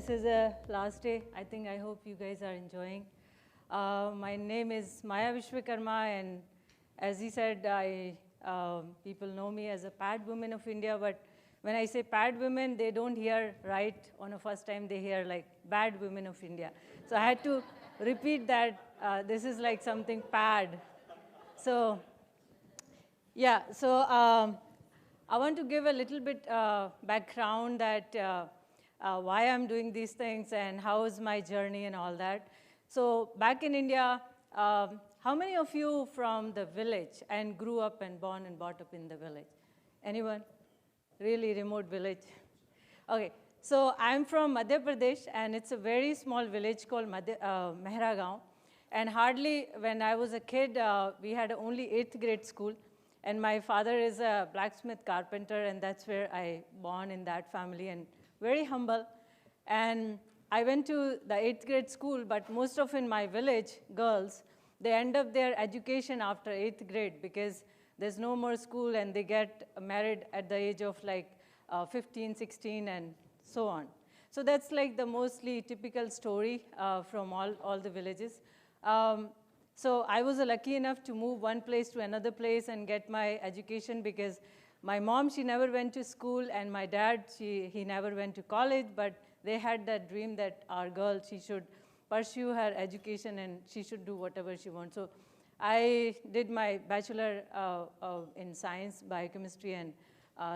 this is a last day. I hope you guys are enjoying. My name is Maya Vishwakarma, and as he said, people know me as a PAD Women of India, but when I say PAD women, they don't hear right on a first time, they hear like bad women of India. So I had to repeat that this is like something PAD. So yeah, so I want to give a little bit background that why I'm doing these things and how is my journey and all that. So back in India, how many of you from the village and grew up and born and brought up in the village? Anyone? Really remote village? Okay, so I'm from Madhya Pradesh, and it's a very small village called Mehragaon. And hardly, when I was a kid, we had only 8th grade school. And my father is a blacksmith carpenter, and that's where I born in that family, and very humble. And I went to the 8th grade school, but most of in my village, girls, they end up their education after 8th grade because there's no more school, and they get married at the age of like 15, 16, and so on. So that's like the mostly typical story from all the villages. So I was lucky enough to move one place to another place and get my education because my mom, she never went to school, and my dad, he never went to college, but they had that dream that our girl, she should pursue her education and she should do whatever she wants. So I did my bachelor in science, biochemistry, and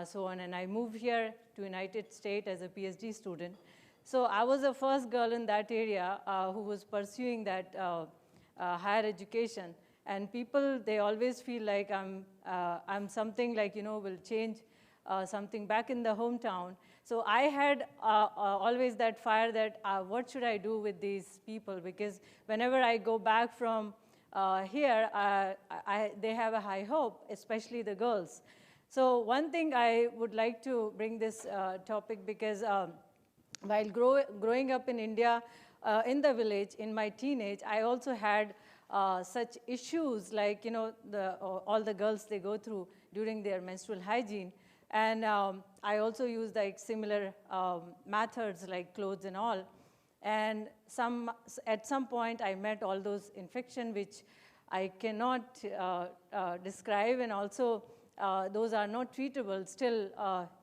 so on, and I moved here to United States as a PhD student. So I was the first girl in that area who was pursuing that higher education, and people, they always feel like I'm something like, will change something back in the hometown. So I had always that fire that what should I do with these people, because whenever I go back from here, they have a high hope, especially the girls. So one thing I would like to bring this topic because while growing up in India, in the village, in my teenage, I also had such issues like, all the girls, they go through during their menstrual hygiene. And I also use like similar methods like clothes and all. And at some point, I met all those infections which I cannot describe, and also those are not treatable. Still,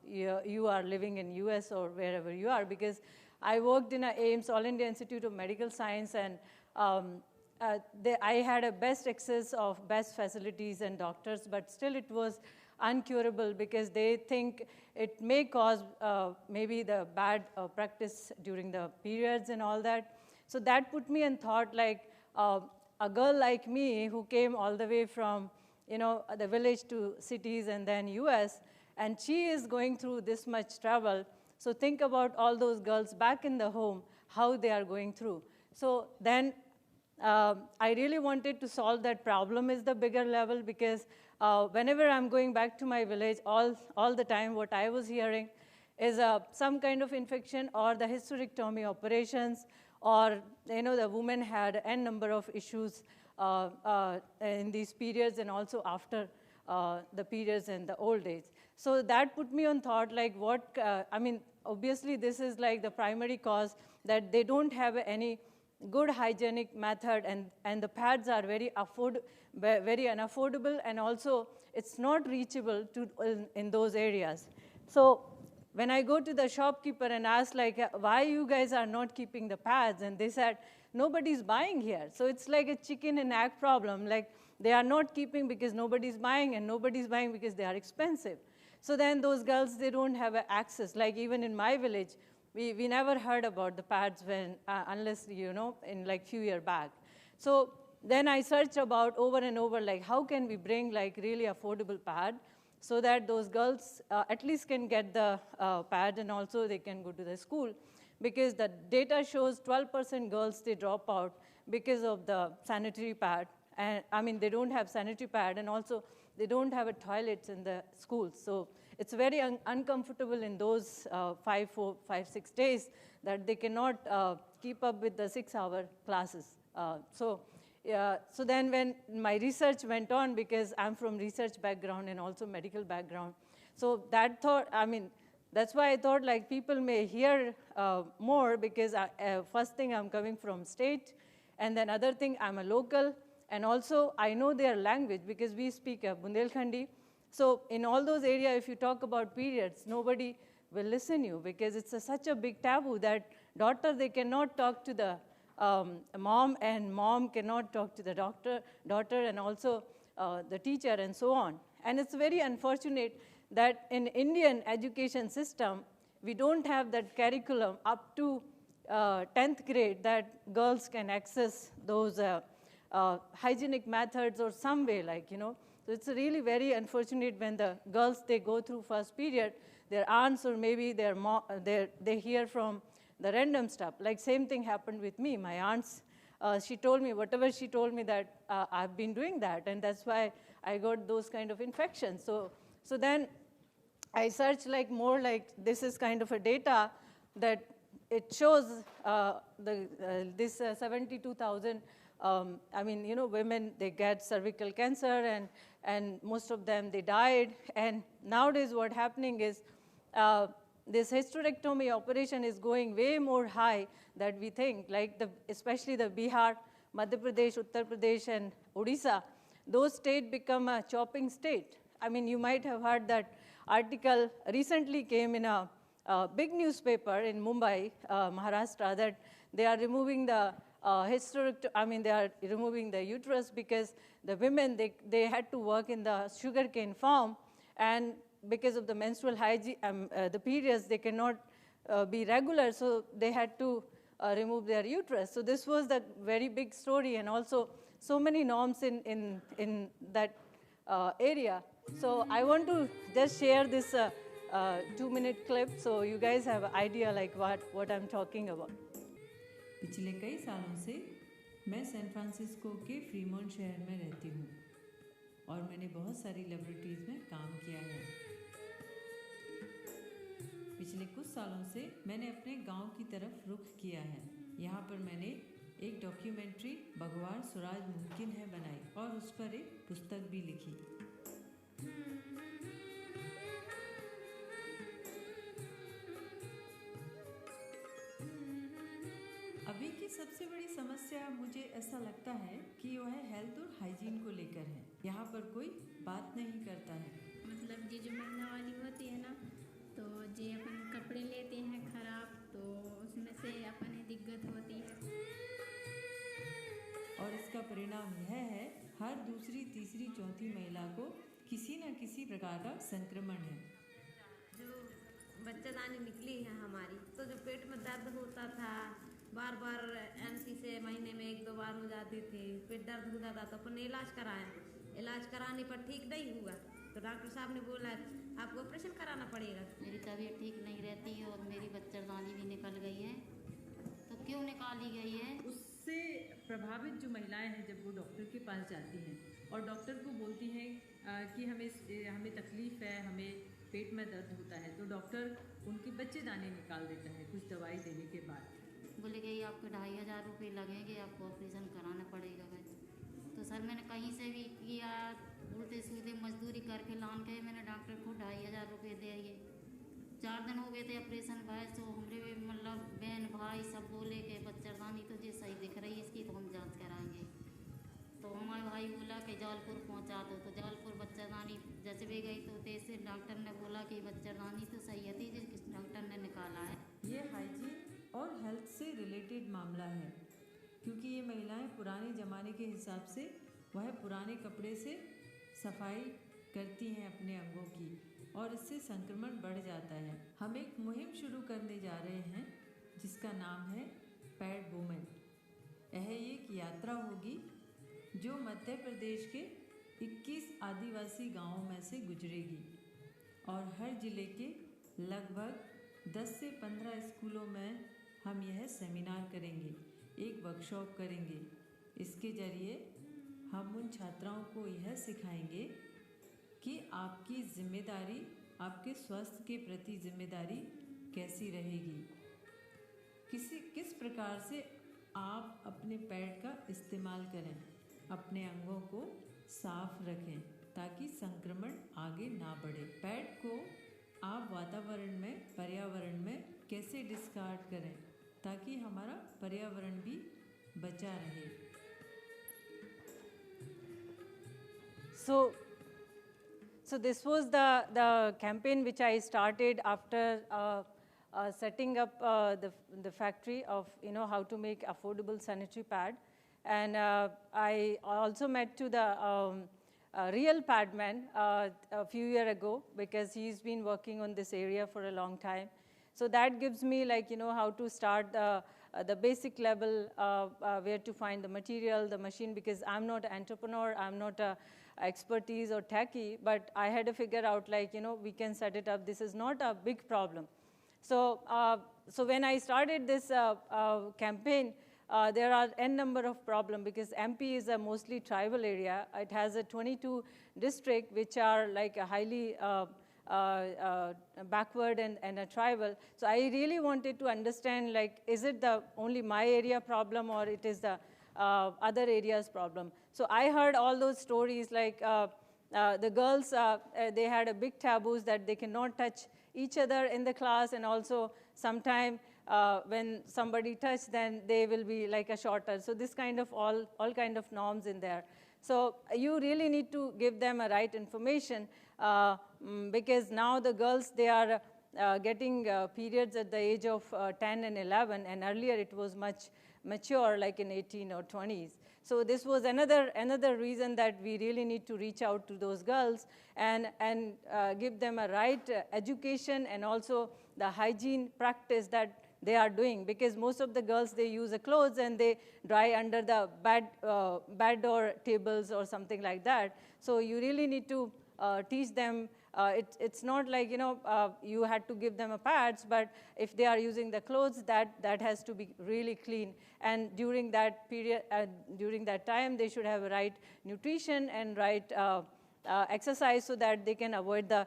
you are living in US or wherever you are, because I worked in AIIMS, All India Institute of Medical Science, and I had a best access of best facilities and doctors, but still it was uncurable because they think it may cause maybe the bad practice during the periods and all that. So that put me in thought like a girl like me who came all the way from the village to cities and then US, and she is going through this much trouble. So think about all those girls back in the home, how they are going through. So then I really wanted to solve that problem is the bigger level, because whenever I'm going back to my village, all the time what I was hearing is some kind of infection or the hysterectomy operations, or the woman had n number of issues in these periods and also after the periods in the old age. So that put me on thought like obviously this is like the primary cause, that they don't have any good hygienic method, and the pads are very unaffordable, and also it's not reachable in those areas. So when I go to the shopkeeper and ask like, why you guys are not keeping the pads, and they said, nobody's buying here. So it's like a chicken and egg problem. Like they are not keeping because nobody's buying, and nobody's buying because they are expensive. So then those girls, they don't have access. Like even in my village, we never heard about the pads unless, in like few years back. So then I searched about over and over, like how can we bring like really affordable pad so that those girls at least can get the pad, and also they can go to the school. Because the data shows 12% girls, they drop out because of the sanitary pad. And they don't have sanitary pad, and also they don't have toilets in the schools. So it's very uncomfortable in those 6 days that they cannot keep up with the 6-hour classes. So then when my research went on, because I'm from research background and also medical background, so that thought, that's why I thought like people may hear more, because first thing, I'm coming from state, and then other thing, I'm a local, and also I know their language because we speak Bundelkhandi. So in all those areas, if you talk about periods, nobody will listen you, because it's such a big taboo that daughter, they cannot talk to the mom, and mom cannot talk to the daughter, and also the teacher, and so on. And it's very unfortunate that in Indian education system, we don't have that curriculum up to 10th grade that girls can access those hygienic methods or some way, like, you know. So it's really very unfortunate when the girls, they go through first period, their aunts or maybe their mom, they hear from the random stuff. Like same thing happened with me. My aunts, she told me, whatever she told me, that I've been doing that, and that's why I got those kind of infections. So then I searched like more, like this is kind of a data that it shows this 72,000, I mean, you know, women, they get cervical cancer, and most of them, they died. And nowadays what happening is this hysterectomy operation is going way more high than we think, like especially the Bihar, Madhya Pradesh, Uttar Pradesh, and Odisha. Those states become a chopping state. I mean, you might have heard that article recently came in a big newspaper in Mumbai, Maharashtra, that they are removing the they are removing the uterus because the women, they had to work in the sugarcane farm, and because of the menstrual hygiene, the periods, they cannot be regular, so they had to remove their uterus. So this was the very big story, and also so many norms in that area. So I want to just share this 2-minute clip so you guys have an idea like what I'm talking about. पिछले कई सालों से मैं San Francisco के Fremont शहर में रहती हूँ और मैंने बहुत सारी लेबोरेटरीज में काम किया है। पिछले कुछ सालों से मैंने अपने गांव की तरफ रुख किया है। यहाँ पर मैंने एक डॉक्यूमेंट्री भगवान स्वराज मुमकिन है बनाई और उस पर एक पुस्तक भी लिखी। अभी की सबसे बड़ी समस्या मुझे ऐसा लगता है कि वह हेल्थ और हाइजीन को लेकर है। यहाँ पर कोई बात नहीं करता है। मतलब ये जो महीना वाली होती है ना, तो जे अपन कपड़े लेते हैं खराब, तो उसमें से अपन दिक्कत होती है। और इसका परिणाम यह है, हर दूसरी, तीसरी, चौथी महिला को किसी न किसी प्रकार का संक्रमण है। जो बच्चेदानी निकली है हमारी, तो जो पेट में दर्द होता था, बार बार एमसी से महीने में 1-2 बार हो जाती थी, पेट दर्द होता था, तो अपन इलाज कराया। इलाज कराने पर ठीक नहीं हुआ, तो डॉक्टर साहब ने बोला आपको ऑपरेशन कराना पड़ेगा। मेरी तबीयत ठीक नहीं रहती है और मेरी बच्चेदानी भी निकल गई है। तो क्यों निकाली गई है? उससे प्रभावित जो महिलाएं हैं, जब वो डॉक्टर के पास जाती हैं और डॉक्टर को बोलती हैं कि हमें तकलीफ है, हमें पेट में दर्द होता है, तो डॉक्टर उनकी बच्चेदानी निकाल देता है कुछ दवाई देने के बाद। बोले कि आपको 2500 रुपये लगेंगे, आपको ऑपरेशन कराना पड़ेगा। तो सर मैंने कहीं से भी किया, उल्टे सीधे मजदूरी करके लान के मैंने डॉक्टर को 2500 रुपये दे दिए। 4 दिन हो गए थे ऑपरेशन भाई, तो हमारे मतलब बहन भाई सब बोले कि बच्चेदानी तो ये सही दिख रही है, इसकी तो हम जाँच कराएंगे। तो हमारे भाई बोला कि जालपुर पहुंचा दो, तो जालपुर बच्चेदानी जैसे भी गई, तो तैसे डॉक्टर ने बोला कि बच्चेदानी तो सही है, जिस डॉक्टर ने निकाला है। ये हाइजीन और हेल्थ से रिलेटेड मामला है, क्योंकि ये महिलाएं पुराने ज़माने के हिसाब से वह पुराने कपड़े से सफाई करती हैं अपने अंगों की, और इससे संक्रमण बढ़ जाता है। हम एक मुहिम शुरू करने जा रहे हैं जिसका नाम है पैड वुमेन। यह एक यात्रा होगी जो मध्य प्रदेश के 21 आदिवासी गांवों में से गुजरेगी और हर जिले के लगभग 10 से 15 स्कूलों में हम यह सेमिनार करेंगे, एक वर्कशॉप करेंगे। इसके जरिए हम उन छात्राओं को यह सिखाएंगे कि आपकी जिम्मेदारी, आपके स्वास्थ्य के प्रति जिम्मेदारी कैसी रहेगी, किस प्रकार से आप अपने पैड का इस्तेमाल करें, अपने अंगों को साफ रखें ताकि संक्रमण आगे ना बढ़े। पैड को आप वातावरण में, पर्यावरण में कैसे डिस्कार्ड करें ताकि हमारा पर्यावरण भी बचा रहे। So this was the campaign which I started after setting up the factory of how to make affordable sanitary pad, and I also met to the real padman a few years ago because he's been working on this area for a long time. So that gives me how to start the basic level, where to find the material, the machine, because I'm not an entrepreneur, I'm not a expertise or techie, but I had to figure out we can set it up. This is not a big problem. So when I started this campaign, there are n number of problems because MP is a mostly tribal area. It has a 22 district which are like a highly backward and a tribal. So I really wanted to understand is it the only my area problem or it is the other areas problem. So I heard all those stories the girls, they had a big taboos that they cannot touch each other in the class, and also sometime when somebody touch, then they will be like a shorter. So this kind of all kind of norms in there. So you really need to give them a right information because now the girls, they are getting periods at the age of 10 and 11, and earlier it was much mature, like in 18 or 20s. So this was another reason that we really need to reach out to those girls and give them a right education and also the hygiene practice that they are doing, because most of the girls, they use the clothes and they dry under the bed or tables or something like that. So you really need to teach them. It's not like you had to give them a pads, but if they are using the clothes, that has to be really clean. And during that period, during that time, they should have right nutrition and right exercise so that they can avoid the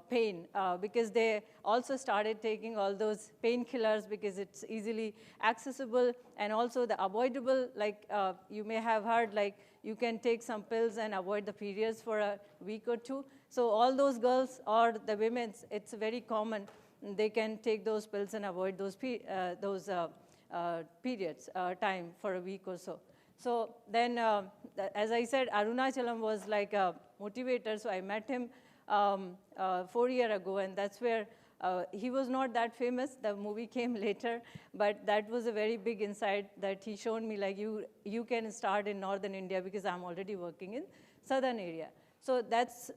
pain, because they also started taking all those painkillers because it's easily accessible and also the avoidable, you may have heard, you can take some pills and avoid the periods for a week or two. So all those girls or the women, it's very common, they can take those pills and avoid those periods time for a week or so. So then, as I said, Arunachalam was like a motivator, so I met him 4 years ago, and that's where he was not that famous. The movie came later, but that was a very big insight that he showed me, you can start in northern India because I'm already working in southern area. So that's,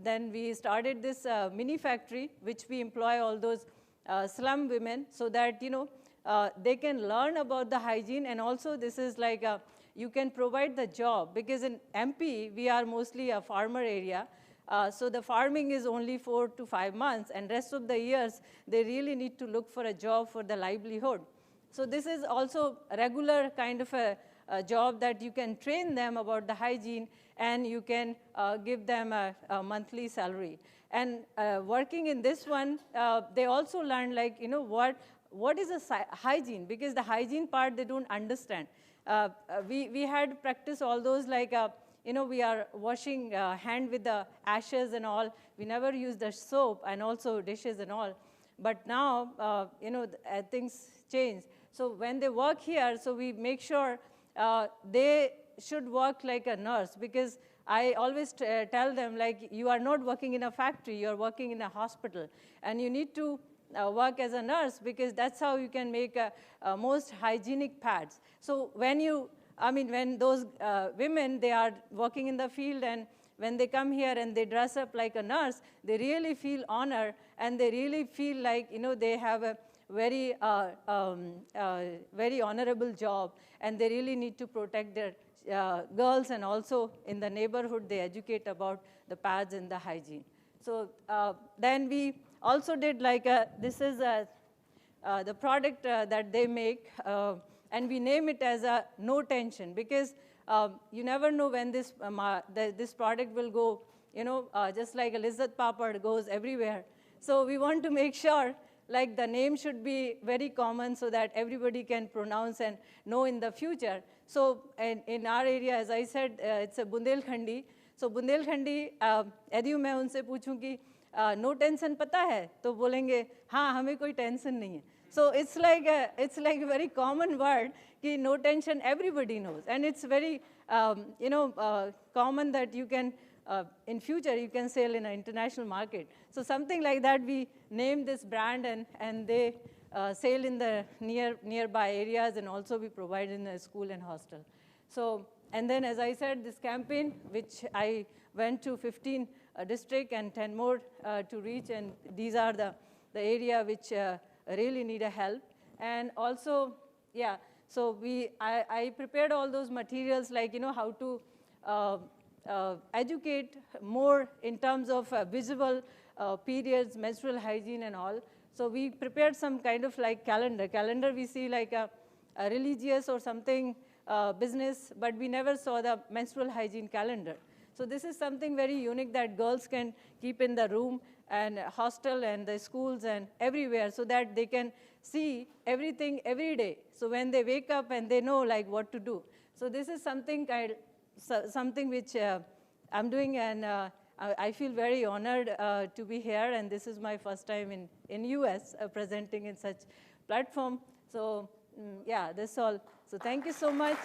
then we started this mini factory, which we employ all those slum women so that, they can learn about the hygiene, and also this is you can provide the job, because in MP, we are mostly a farmer area. So the farming is only 4 to 5 months, and rest of the years, they really need to look for a job for the livelihood. So this is also a regular kind of a job that you can train them about the hygiene, and you can give them a monthly salary. And working in this one, they also learn what is a hygiene, because the hygiene part they don't understand. We had practice all those we are washing hand with the ashes and all. We never use the soap and also dishes and all. But now, things change. So when they work here, so we make sure they should work like a nurse, because I always tell them, you are not working in a factory, you are working in a hospital. And you need to work as a nurse, because that's how you can make most hygienic pads. So when those women, they are working in the field, and when they come here and they dress up like a nurse, they really feel honored, and they really feel they have a very, very honorable job, and they really need to protect their girls, and also in the neighborhood, they educate about the pads and the hygiene. So then we also did this is the product that they make, and we name it as a no tension, because you never know when this product will go, just like a lizard papad goes everywhere. So we want to make sure the name should be very common so that everybody can pronounce and know in the future. So in our area, as I said, it's a Bundelkhandi. So Bundelkhandi, यदि मैं उनसे पूछूं कि no tension पता है, तो बोलेंगे हाँ हमें कोई टेंशन नहीं है. So it's like a very common word कि no tension everybody knows, and it's very common that you can in future you can sell in an international market. So something like that, we named this brand, and they sell in the nearby areas, and also we provide in the school and hostel. So, and then as I said, this campaign, which I went to 15 district and 10 more to reach, and these are the area which really need a help. And also, yeah, so I prepared all those materials, like, how to educate more in terms of visible periods, menstrual hygiene and all. So we prepared some kind of like calendar. Calendar we see like a religious or something business, but we never saw the menstrual hygiene calendar. So this is something very unique that girls can keep in the room and hostel and the schools and everywhere, so that they can see everything every day. So when they wake up and they know like what to do. So this is something which I'm doing, and I feel very honored to be here, and this is my first time in US presenting in such platform. So yeah, that's all. So thank you so much.